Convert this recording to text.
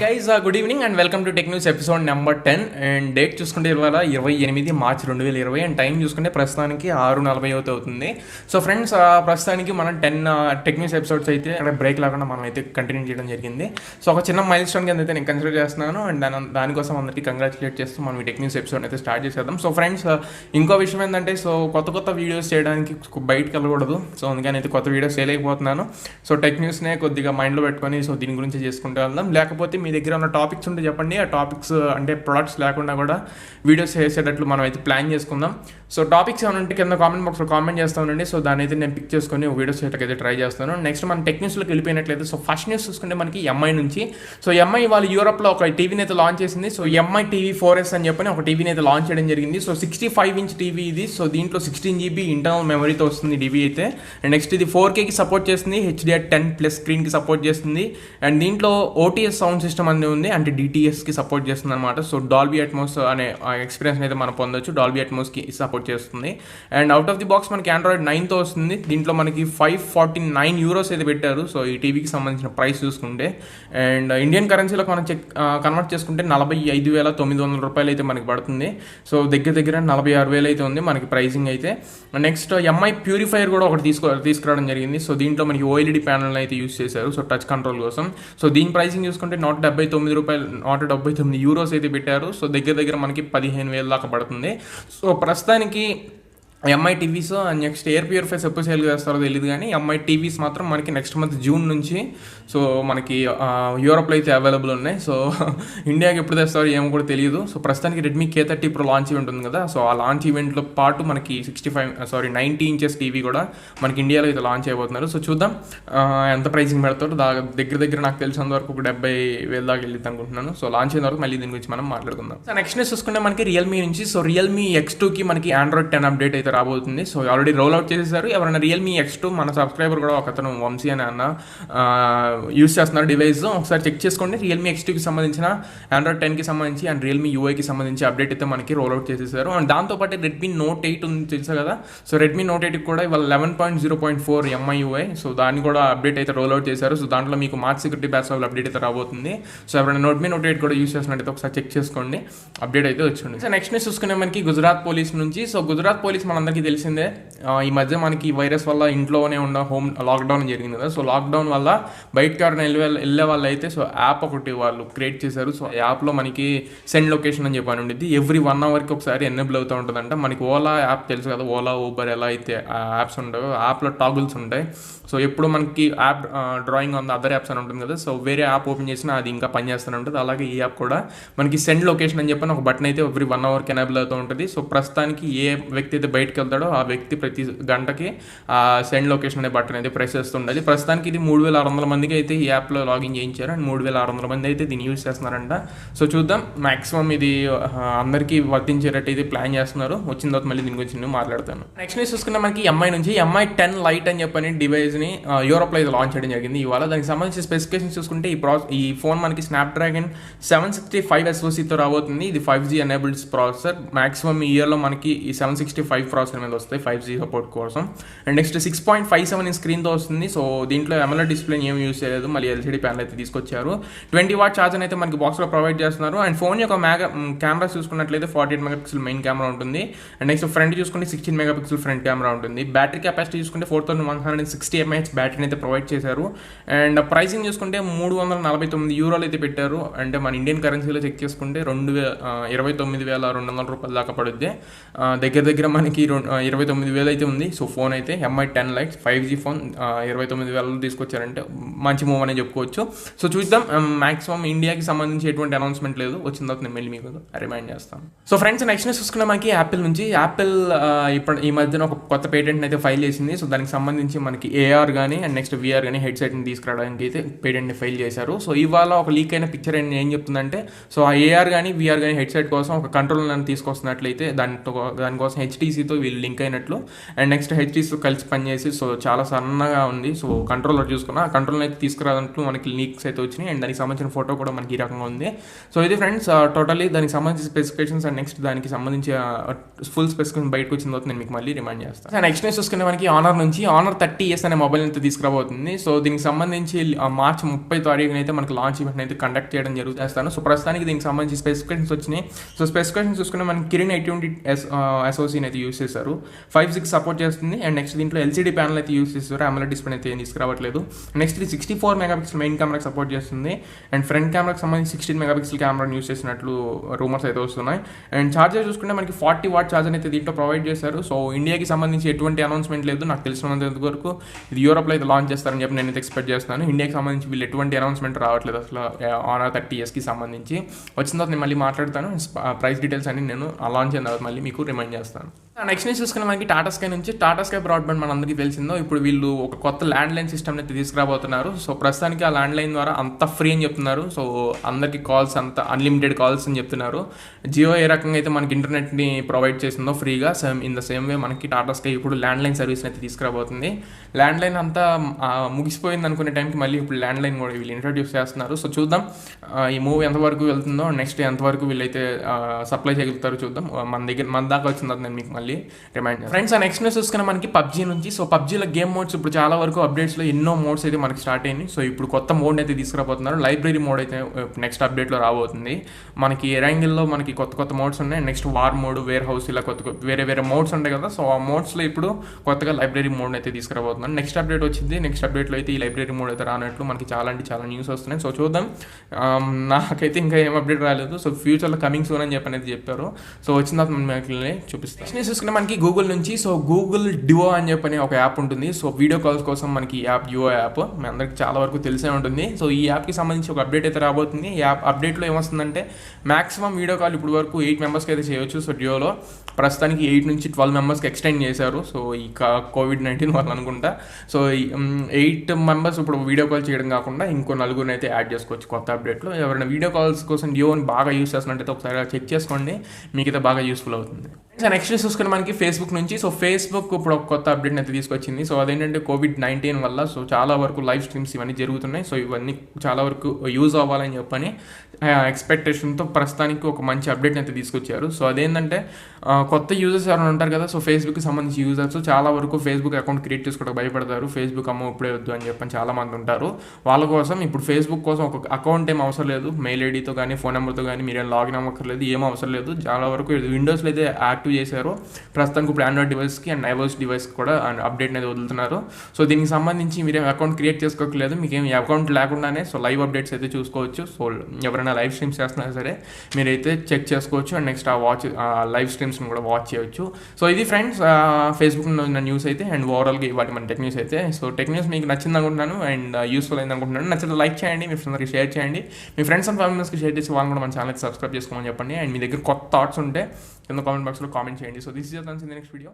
Guys good evening and welcome to tech news episode number 10 and date చూసుకుంటే ఇవాళ 28 March 2020 and time చూసుకుంటే ప్రస్తుతానికి 6:40 అవుతుంది. సో ఫ్రెండ్స్ ప్రస్తుతానికి మనం 10 టెక్న్యూస్ ఎపిసోడ్స్ అయితే అక్కడ బ్రేక్ లేకుండా మనం అయితే కంటిన్యూ చేయడం జరిగింది. సో ఒక చిన్న మైల్ స్టోన్ కింద అయితే నేను కన్సిడర్ చేస్తున్నాను అండ్ దానికోసం అందరికీ కంగ్రాచులేట్ చేస్తూ మనం ఈ టెక్న్యూస్ ఎపిసోడ్ అయితే స్టార్ట్ చేసేద్దాం. సో ఫ్రెండ్స్ ఇంకో విషయం ఏంటంటే సో కొత్త వీడియోస్ చేయడానికి బయటకు వెళ్ళకూడదు. సో అందుకని అయితే కొత్త వీడియోస్ చేయలేకపోతున్నాను. సో టెక్న్యూస్నే కొద్దిగా మైండ్లో పెట్టుకొని సో దీని గురించి చేసుకుంటూ వెళ్దాం. లేకపోతే మీ దగ్గర ఉన్న టాపిక్స్ ఉంటే చెప్పండి, ఆ టాపిక్స్ అంటే ప్రొడక్ట్స్ లేకుండా కూడా వీడియోస్ చేసేటట్లు మనం అయితే ప్లాన్ చేసుకుందాం. సో టాపిక్స్ ఏమైనా ఉంటే కింద కామెంట్ బాక్స్లో కామెంట్ చేస్తానండి. సో దాని అయితే నేను పిక్ చేసుకొని వీడియోస్ చేయడానికి ట్రై చేస్తాను. నెక్స్ట్ మన టెక్నిక్స్లోకి వెళ్ళిపోయినట్లయితే సో ఫస్ట్ న్యూస్ చూసుకుంటే మనకి ఎంఐ నుంచి. సో ఎంఐ వాళ్ళు యూరోప్లో ఒక టీవీని అయితే లాంచ్ చేసింది. సో ఎంఐ టీవీ 4S అని చెప్పని ఒక టీవీని అయితే లాంచ్ చేయడం జరిగింది. సో 65-inch టీవీ ఇది. సో దీంట్లో 16GB ఇంటర్నల్ మెమరీతో వస్తుంది టీవీ అయితే. అండ్ నెక్స్ట్ ఇది 4Kకి సపోర్ట్ చేస్తుంది, HDR10+ స్క్రీన్కి సపోర్ట్ చేస్తుంది. అండ్ దీంట్లో OTS సౌండ్ సిస్టమ్ అనేది ఉంది, అంటే DTSకి సపోర్ట్ చేస్తుంది అనమాట. సో డాల్బీ అట్మోస్ అనే ఎక్స్పీరియన్స్ అయితే మనం పొందొచ్చు. డాల్బీ అట్మోస్కి సపోర్ట్ చేస్తుంది. And out of the box మనకి Android 9తో వస్తుంది. దీంట్లో మనకి €549 అయితే పెట్టారు. సో ఈ టీవీకి సంబంధించిన ప్రైస్ చూసుకుంటే అండ్ ఇండియన్ కరెన్సీలో మనం కన్వర్ట్ చేసుకుంటే ₹45,900 అయితే మనకి పడుతుంది. సో దగ్గర 46,000 అయితే ఉంది మనకి ప్రైసింగ్ అయితే. నెక్స్ట్ ఎంఐ ప్యూరిఫైయర్ కూడా ఒకటి తీసుకురావడం జరిగింది. సో దీంట్లో మనకి OLED ప్యానల్ అయితే యూస్ చేశారు, సో టచ్ కంట్రోల్ కోసం. సో దీని ప్రైసింగ్ చూసుకుంటే €179 అయితే పెట్టారు. సో దగ్గర మనకి 15,000 దాకా పడుతుంది. సో ప్రస్తుతానికి MI TVs and next air purifiers ఎప్పుడు సేల్ చేస్తారో తెలియదు, కానీ ఎంఐ టీవీస్ మాత్రం మనకి నెక్స్ట్ మంత్ జూన్ నుంచి సో మనకి యూరోప్లో అయితే అవైలబుల్ ఉన్నాయి. సో ఇండియాకి ఎప్పుడు తెస్తారో ఏమో కూడా తెలియదు. సో ప్రస్తుతానికి Redmi K30 Pro launch event ఉంది కదా. సో ఆ లాంచ్ ఈవెంట్లో పాటు మనకి 90 inches టీవీ కూడా మనకి ఇండియాలో అయితే లాంచ్ అయిపోతున్నారు. సో చూద్దాం ఎంత ప్రైసింగ్ పెడతారో. దగ్గర నాకు తెలిసినంత వరకు ఒక 70,000 దాకా వెళ్ళిద్ది అనుకుంటున్నాను. సో లాంచ్ అయిన వరకు మళ్ళీ దీని గురించి మనం మాట్లాడుకుందాం. సో నెక్స్ట్ న్యూస్ చూసుకుంటే మనకి రియల్మీ నుంచి. సో రియల్మీ X2కి మనకి Android 10 అప్డేట్ అయితే రాబోతుంది. సో ఆల్రెడీ రోల్ అవుట్ చేసేసారు. ఎవరైనా రియల్మీ X2 మన సబ్స్క్రైబర్ కూడా ఒకతను వంశీ అని అన్న యూస్ చేస్తున్నారు డివైస్, ఒకసారి చెక్ చేసుకోండి. రియల్మీ X2కి సంబంధించిన Android 10కి సంబంధించి అండ్ రియల్మీ UI కి సంబంధించి అప్డేట్ అయితే మనకి రోల్ అవుట్ చేసేసారు. అండ్ దాంతోపాటు రెడ్మీ Note 8 ఉంది తెలుసా కదా. సో రెడ్మీ Note 8 కూడా ఇవాళ 11.0.4 MIUI. సో దాన్ని కూడా అప్డేట్ అయితే రోల్ అవుట్ చేశారు. సో దాంట్లో మీకు మార్చ్ సెక్యూరిటీ ప్యాచ్ అప్డేట్ అయితే రాబోతుంది. సో ఎవరైనా Note 8 కూడా యూస్ చేసినట్టయితే ఒకసారి చెక్ చేసుకోండి, అప్డేట్ అయితే వచ్చింది. సో నెక్స్ట్ న్యూస్ చూసుకునే మనకి గుజరాత్ పోలీస్ నుంచి. సో గుజరాత్ పోలీస్ మనందరికీ తెలిసిందే, ఈ మధ్య మనకి వైరస్ వల్ల ఇంట్లోనే ఉన్న లాక్డౌన్ జరిగింది కదా. సో లాక్డౌన్ వల్ల బయటకి ఎవరైనా వెళ్ళే వాళ్ళు అయితే సో యాప్ ఒకటి వాళ్ళు క్రియేట్ చేశారు. సో యాప్లో మనకి సెండ్ లొకేషన్ అని చెప్పని ఉండిద్ది. ఎవ్రీ 1 hourకి ఒకసారి ఎనేబుల్ అవుతూ ఉంటుందంట. మనకి ఓలా యాప్ తెలుసు కదా, ఓలా ఊబర్ ఎలా అయితే యాప్స్ ఉంటాయో యాప్లో టాగుల్స్ ఉంటాయి. సో ఎప్పుడు మనకి app drawing on the other apps అని ఉంటుంది కదా. సో వేరే యాప్ ఓపెన్ చేసినా అది ఇంకా పనిచేస్తూనే ఉంటుంది. అలాగే ఈ యాప్ కూడా మనకి సెండ్ లొకేషన్ అని చెప్పని ఒక బటన్ అయితే ఎవ్రీ 1 hourకి ఎనేబుల్ అవుతూ ఉంటుంది. సో ప్రస్తుతానికి ఏ వ్యక్తి అయితే బయటకు వెళ్తాడో ఆ వ్యక్తి ప్రతి గంటకి ఆ సెండ్ లొకేషన్ అనే బటన్ అయితే ప్రెస్ చేస్తుండాలి. ప్రస్తుతానికి ఇది 3,600 మందికి అయితే ఈ యాప్లో లాగిన్ చేయించారు అండ్ 3,600 మంది అయితే దీన్ని యూజ్ చేస్తున్నారంట. సో చూద్దాం, మాక్సిమం ఇది అందరికీ వర్తించేటట్టు అయితే ప్లాన్ చేస్తున్నారు. వచ్చిన తర్వాత మళ్ళీ దీని గురించి నేను మాట్లాడతాను. నెక్స్ట్ న్యూస్ చూసుకున్న మనకి ఎంఐ నుంచి ఎంఐ 10 Lite అని చెప్పని డివైస్ని యూరోప్లో అయితే లాంచ్ చేయడం జరిగింది ఇవాళ. దానికి సంబంధించిన స్పెసిఫికేషన్స్ చూసుకుంటే ఈ ఫోన్ మనకి స్నాప్డ్రాగన్ 765 SoCతో రాబోతుంది. ఇది 5G ఎనేబుల్డ్ ప్రాసెసర్. మాక్సిమం ఈ ఇయర్లో మనకి ఈ 765 ప్రాసెసర్ మీద వస్తాయి 5G సపోర్ట్ కోసం. అండ్ నెక్స్ట్ 6.57 స్క్రీన్తో వస్తుంది. సో దీంట్లో AMOLED డిస్ప్లే ఏమి యూస్ చేయలేదు, మళ్ళీ LCD ప్యానల్ అయితే తీసుకొచ్చారు. 20W ఛార్జర్ అయితే మనకి బాక్స్లో ప్రొవైడ్ చేస్తున్నారు. అండ్ ఫోన్ యొక్క కెమెరా చూసుకున్నట్లయితే 48 MP మెయిన్ కెమెరా ఉంటుంది. అండ్ నెక్స్ట్ ఫ్రంట్ చూసుకుంటే 16 MP ఫ్రంట్ కెమెరా ఉంటుంది. బ్యాటరీ కెపాసిటీ చూసుకుంటే 4160 mAh బ్యాటరీని అయితే ప్రొవైడ్ చేశారు. అండ్ ప్రైసింగ్ చూసుకుంటే €349 అయితే పెట్టారు. అంటే మన ఇండియన్ కరెన్సీలో చెక్ చేసుకుంటే $29,200 దాకా పడుద్ది. దగ్గర మనకి 29,000 అయితే ఉంది. సో ఫోన్ అయితే ఎంఐ 10 Lite 5G ఫోన్ 29,000 తీసుకొచ్చారంటే మంచి మూవ్ అనే చెప్పుకోవచ్చు. సో చూద్దాం, మాక్సిమం ఇండియాకి సంబంధించి ఎటువంటి అనౌన్స్మెంట్ లేదు. వచ్చిన తర్వాత నేను మళ్ళీ మీకు రిమైండ్ చేస్తాను. సో ఫ్రెండ్స్ నెక్స్ట్ చూసుకున్న మనకి యాపిల్ నుంచి. యాపిల్ ఇప్పుడు ఈ మధ్యన ఒక కొత్త పేటెంట్ అయితే ఫైల్ చేసింది. సో దానికి సంబంధించి మనకి AR కానీ అండ్ నెక్స్ట్ VR కానీ హెడ్సెట్ని తీసుకురావడానికి అయితే పేటెంట్ని ఫైల్ చేశారు. సో ఇవాళ ఒక లీక్ అయిన పిక్చర్ ఏం చెప్తుందంటే సో ఆ AR కానీ VR కానీ హెడ్సెట్ కోసం ఒక కంట్రోలర్ని తీసుకొస్తున్నట్లయితే దానికోసం HTCతో వీళ్ళు లింక్ అయినట్లు. అండ్ నెక్స్ట్ హెచ్డీస్తో కలిసి పనిచేసి సో చాలా సన్నగా ఉంది. సో కంట్రోలర్ చూసుకున్నా ఆ కంట్రోల్ అయితే తీసుకురాదంటూ మనకి లీక్స్ అయితే వచ్చినాయి. అండ్ దానికి సంబంధించిన ఫోటో కూడా మనకి ఈ రకంగా ఉంది. సో ఇది ఫ్రెండ్స్ టోటలీ దానికి సంబంధించిన స్పెసిఫికేషన్స్. అండ్ నెక్స్ట్ దానికి సంబంధించి ఫుల్ స్పెసిఫికేషన్ బయటకు వచ్చిన తర్వాత నేను మీకు మళ్ళీ రిమైండ్ చేస్తాను. సో నెక్స్ట్ న్యూస్ చూసుకునే మనకి ఆనర్ నుంచి ఆనర్ 30s అనే మొబైల్ అయితే తీసుకురాబోతుంది. సో దీనికి సంబంధించి మార్చి 30 తారీఖున అయితే మనకి లాంచ్ ఈవెంట్ అయితే కండక్ట్ చేయడం జరుగుతాను. సో ప్రస్తుతానికి దీనికి సంబంధించి స్పెసిఫికేషన్స్ వచ్చినాయి. సో స్పెసిఫికేషన్స్ చూసుకుంటే మనకి కిరిన్ 820 SoCని అయితే యూస్ చేశారు. 5.6 సపోర్ట్ చేస్తుంది. అండ్ నెక్స్ట్ దీంట్లో LCD ప్యానల్ అయితే యూస్ చేస్తారు. AMOLED డిస్ప్లే అయితే ఏం తీసుకురావట్లేదు. నెక్స్ట్ ఇది 64 మెగాపిక్సెల్ మెయిన్ కెమెరాకి సపోర్ట్ చేస్తుంది. అండ్ ఫ్రంట్ కెమెరాకి సంబంధించి 16 మెగాపిక్సెల్ కెమెరాని యూస్ చేసినట్లు రూమర్స్ అయితే వస్తున్నాయి. అండ్ ఛార్జర్ చూసుకుంటే మనకి 40 వాట్ ఛార్జర్ అయితే దీంట్లో ప్రొవైడ్ చేశారు. సో ఇండియాకి సంబంధించి ఎటువంటి అనౌన్స్మెంట్ లేదు. నాకు తెలిసినంత వరకు ఇది యూరోప్లో అయితే లాంచ్ చేస్తారని చెప్పి నేను ఎక్స్పెక్ట్ చేస్తాను. ఇండియాకి సంబంధించి వీళ్ళు ఎటువంటి అనౌన్స్మెంట్ రావట్లేదు అసలు ఆనర్ 30sకి సంబంధించి. వచ్చిన తర్వాత నేను మళ్ళీ మాట్లాడతాను. ప్రైస్ డీటెయిల్స్ అన్ని నేను లాంచ్ అయిన తర్వాత మళ్ళీ మీకు రిమైండ్ చేస్తాను. నెక్స్ట్ న్యూస్ చూసుకున్న మనకి టాటా స్కై నుంచి. టాటా స్కై బ్రాడ్బ్యాండ్ మనందరికీ తెలిసిందో ఇప్పుడు వీళ్ళు ఒక కొత్త ల్యాండ్లైన్ సిస్టమ్ అయితే తీసుకురాబోతున్నారు. సో ప్రస్తుతానికి ఆ ల్యాండ్లైన్ ద్వారా అంత ఫ్రీ అని చెప్తున్నారు. సో అందరికీ కాల్స్ అంత అన్లిమిటెడ్ కాల్స్ అని చెప్తున్నారు. జియో ఏ రకంగా అయితే మనకి ఇంటర్నెట్ని ప్రొవైడ్ చేసిందో ఫ్రీగా ఇన్ ద సేమ్ వే మనకి టాటా స్కై ఇప్పుడు ల్యాండ్లైన్ సర్వీస్ని అయితే తీసుకురాబోతుంది. ల్యాండ్లైన్ అంతా ముగిసిపోయింది అనుకునే టైంకి మళ్ళీ ఇప్పుడు ల్యాండ్లైన్ కూడా వీళ్ళు ఇంట్రడ్యూస్ చేస్తున్నారు. సో చూద్దాం ఈ మూవ్ ఎంతవరకు వెళ్తుందో, నెక్స్ట్ ఎంతవరకు వీళ్ళైతే సప్లై చేయగలుగుతారో చూద్దాం. మన దాకా వచ్చిన తర్వాత నేను మీకు మళ్ళీ రిమైండ్ ఫ్రెండ్స్. నెక్స్ట్ న్యూస్ చూసుకున్న మనకి పబ్జీ నుంచి. సో పబ్జీలో గేమ్ మోడ్స్ ఇప్పుడు చాలా వరకు అప్డేట్స్లో ఎన్నో మోడ్స్ అయితే మనకి స్టార్ట్ అయినాయి. సో ఇప్పుడు కొత్త మోడ్ అయితే తీసుకురాబోతున్నారు. లైబ్రరీ మోడ్ అయితే నెక్స్ట్ అప్డేట్లో రాబోతుంది. మనకి ర్యాంగిల్లో మనకి కొత్త మోడ్స్ ఉన్నాయి. Next war mode, warehouse, ఇలా వేరే మోడ్స్ ఉంటాయి కదా. సో ఆ మోడ్స్లో ఇప్పుడు కొత్తగా లైబ్రరీ మోడ్ అయితే తీసుకురాబోతున్నారు. నెక్స్ట్ అప్డేట్ వచ్చింది. నెక్స్ట్ అప్డేట్లో అయితే ఈ లైబ్రరీ మోడ్ అయితే రానట్లు మనకి చాలా న్యూస్ వస్తున్నాయి. సో చూద్దాం. నాకైతే ఇంకా ఏం అప్డేట్ రాలేదు. సో ఫ్యూచర్లో కమింగ్ సూన్ అని చెప్పారు. సో వచ్చిన తర్వాత మనకి చూపిస్తాను. చూసుకుంటే మనకి గూగుల్ నుంచి. సో గూగుల్ డ్యువో అని చెప్పని ఒక యాప్ ఉంటుంది. సో వీడియో కాల్స్ కోసం మనకి ఈ యాప్ డ్యువో యాప్ మీ అందరికి చాలా వరకు తెలిసే ఉంటుంది. సో ఈ యాప్కి సంబంధించి ఒక అప్డేట్ అయితే రాబోతుంది. ఈ యాప్ అప్డేట్లో ఏమొస్తుందంటే మాక్సిమం వీడియో కాల్ ఇప్పుడు వరకు 8 మెంబర్స్కి అయితే చేయొచ్చు. సో డ్యువోలో ప్రస్తుతానికి 8 నుంచి 12 మెంబర్స్కి ఎక్స్టెండ్ చేశారు. సో ఈ COVID-19 వాళ్ళు అనుకుంటా. సో 8 మెంబర్స్ ఇప్పుడు వీడియో కాల్ చేయడం కాకుండా ఇంకో 4 అయితే యాడ్ చేసుకోవచ్చు కొత్త అప్డేట్లో. ఎవరైనా వీడియో కాల్స్ కోసం డ్యువోని బాగా యూస్ చేస్తున్నట్టయితే ఒకసారి చెక్ చేసుకోండి, మీకైతే బాగా యూస్ఫుల్ అవుతుంది. నెక్స్ట్ చూసుకుని మనకి ఫేస్బుక్ నుంచి. సో ఫేస్బుక్ ఇప్పుడు ఒక కొత్త అప్డేట్ అయితే తీసుకొచ్చింది. సో అదేంటంటే COVID-19 వల్ల సో చాలా వరకు లైవ్ స్ట్రీమ్స్ ఇవన్నీ జరుగుతున్నాయి. సో ఇవన్నీ చాలా వరకు యూజ్ అవ్వాలని చెప్పని ఎక్స్పెక్టేషన్తో ప్రస్తుతానికి ఒక మంచి అప్డేట్ని అయితే తీసుకొచ్చారు. సో అదేంటంటే కొత్త యూజర్స్ ఎవరైనా ఉంటారు కదా. సో ఫేస్బుక్కి సంబంధించి యూజర్స్ చాలా వరకు ఫేస్బుక్ అకౌంట్ క్రియేట్ చేసుకోవడానికి భయపడతారు. ఫేస్బుక్ అమ్మ ఇప్పుడే వద్దు అని చెప్పని చాలామంది ఉంటారు. వాళ్ళ కోసం ఇప్పుడు ఫేస్బుక్ కోసం ఒక అకౌంట్ ఏం అవసరం లేదు. మెయిల్ ఐడితో కానీ ఫోన్ నెంబర్తో కానీ మీరు లాగిన్ అవ్వక్కర్లేదు, ఏం అవసరం లేదు. చాలా వరకు విండోస్లో అయితే యాక్టివ్ చేశారు. ప్రస్తుతానికి ఇప్పుడు ఆండ్రాయిడ్ డివైస్కి అండ్ ఐఓఎస్ డివైస్కి కూడా అప్డేట్ అనేది వదులుతున్నారు. సో దీనికి సంబంధించి మీరేం అకౌంట్ క్రియేట్ చేసుకోవట్లేదు. మీకు ఏం అకౌంట్ లేకుండానే సో లైవ్ అప్డేట్స్ అయితే చూసుకోవచ్చు. సో ఎవరైనా లైవ్ స్ట్రీమ్స్ చేస్తున్నా సరే మీరైతే చెక్ చేసుకోవచ్చు. అండ్ నెక్స్ట్ లైవ్ స్ట్రీమ్స్ని కూడా వాచ్ చేయొచ్చు. సో ఇది ఫ్రెండ్స్ ఫేస్బుక్లో ఉన్న న్యూస్ అయితే. అండ్ ఓవరాల్గా ఇవాటి మన టెక్ న్యూస్ అయితే. సో టెక్ న్యూస్ మీకు నచ్చింది అనుకుంటున్నాను అండ్ యూస్ఫుల్ అయింది అనుకుంటున్నాను. నచ్చితే లైక్ చేయండి, మీ ఫ్రెండ్స్కి షేర్ చేయండి, మీ ఫ్రెండ్స్ అండ్ ఫ్యామిలీస్కి షేర్ చేసి వాళ్ళు కూడా మన ఛానల్కి సబ్స్క్రైబ్ చేసుకోమని చెప్పండి. అండ్ మీ దగ్గర కొత్త థాట్స్ ఉంటే కింద కామెంట్ బాక్స్లో కామెంట్ చేయండి. So this is the next video.